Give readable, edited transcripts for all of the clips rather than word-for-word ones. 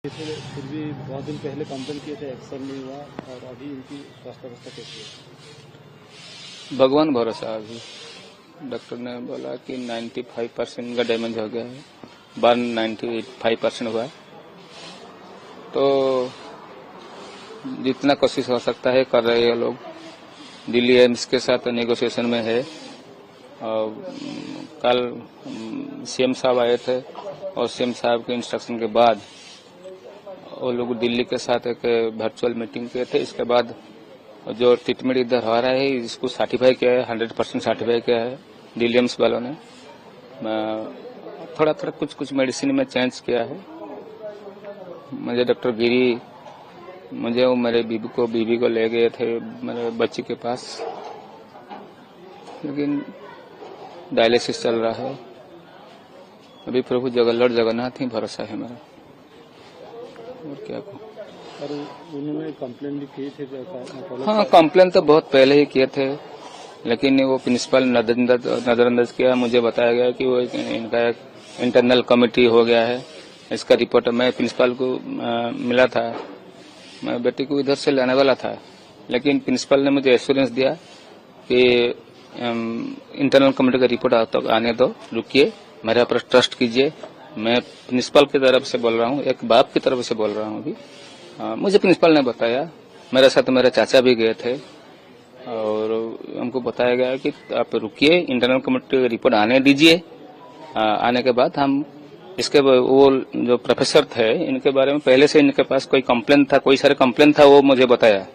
फिर भी बहुत दिन पहले कंप्लेन किए थे, एक्शन नहीं हुआ और अभी इनकी स्वास्थ्य अवस्था कैसी है? भगवान भरोसा। अभी डॉक्टर ने बोला कि 95% का डैमेज हो गया है, बर्न 95% हुआ है। तो जितना कोशिश हो सकता है कर रहे हैं लोग। दिल्ली एम्स के साथ नेगोशिएशन में है। और कल सीएम साहब आए थे और सीएम साहब के इंस्ट्रक्शन के बाद वो लोग दिल्ली के साथ एक वर्चुअल मीटिंग किए थे। इसके बाद जो ट्रीटमेंट इधर हो रहा है इसको सर्टिफाई किया है, 100% सर्टिफाई किया है दिल्ली एम्स वालों ने। थोड़ा थोड़ा कुछ मेडिसिन में चेंज किया है। मुझे डॉक्टर गिरी मुझे वो मेरे बीबी को ले गए थे मेरे बच्ची के पास, लेकिन डायलिसिस चल रहा है। अभी प्रभु लॉर्ड जगन्नाथ ही भरोसा है मेरा, और क्या कहूँ। और उन्होंने कंप्लेन भी की थी? हाँ, कंप्लेन तो बहुत पहले ही किए थे, लेकिन वो प्रिंसिपल नजरअंदाज किया। मुझे बताया गया कि वो इनका एक इंटरनल कमेटी हो गया है। इसका रिपोर्ट मैं प्रिंसिपल को मिला था, मैं बेटी को इधर से लाने वाला था, लेकिन प्रिंसिपल ने मुझे एश्योरेंस दिया कि इंटरनल कमेटी का रिपोर्ट आने दो, रुकिए, मेरे ऊपर ट्रस्ट कीजिए। मैं प्रिंसिपल की तरफ से बोल रहा हूँ, एक बाप की तरफ से बोल रहा हूँ। अभी मुझे प्रिंसिपल ने बताया, मेरे साथ मेरे चाचा भी गए थे और हमको बताया गया कि आप रुकिए, इंटरनल कमेटी का रिपोर्ट आने दीजिए। आने के बाद हम इसके वो जो प्रोफेसर थे इनके बारे में पहले से इनके पास कोई कंप्लेन था, कोई सारे कंप्लेन था, वो मुझे बताया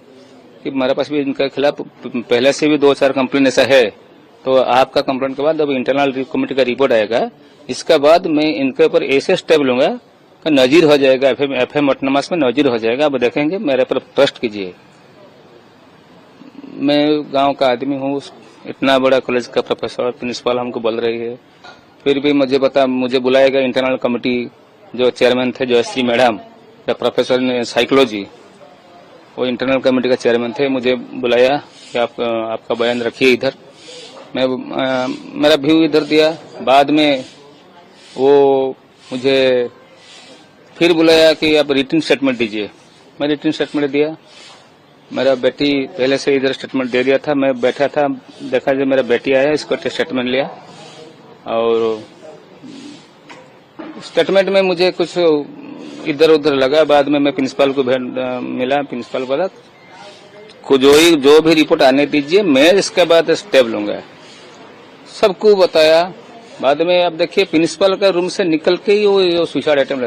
कि मेरे पास भी इनके खिलाफ पहले से भी 2-4 कंप्लेन ऐसा है। तो आपका कंप्लेंट के बाद अब इंटरनल कमेटी का रिपोर्ट आएगा, इसके बाद मैं इनके ऊपर ऐसे स्टेप लूंगा कि नजीर हो जाएगा, एफएम ऑटोनमस में नजीर हो जाएगा। अब देखेंगे, मेरे पर ट्रस्ट कीजिए। मैं गांव का आदमी हूँ, इतना बड़ा कॉलेज का प्रोफेसर प्रिंसिपल हमको बोल रही है, फिर भी मुझे बुलाया गया इंटरनल कमेटी। जो चेयरमैन थे जयश्री मैडम, प्रोफेसर ने साइकोलॉजी, वो इंटरनल कमेटी का चेयरमैन थे। मुझे बुलाया कि आपका बयान रखिए इधर। मैं मेरा व्यू इधर दिया। बाद में वो मुझे फिर बुलाया कि आप रिटन स्टेटमेंट दीजिए। मैं रिटन स्टेटमेंट दिया। मेरा बेटी पहले से इधर स्टेटमेंट दे दिया था। मैं बैठा था, देखा जब मेरा बेटी आया, इसको स्टेटमेंट लिया और स्टेटमेंट में मुझे कुछ इधर उधर लगा। बाद में मैं प्रिंसिपल को मिला, प्रिंसिपल बोला जो भी रिपोर्ट आने दीजिए, मैं इसके बाद स्टेप लूंगा। सबको बताया। बाद में आप देखिए, प्रिंसिपल का रूम से निकल के ही वो सुसाइड अटेम्प्ट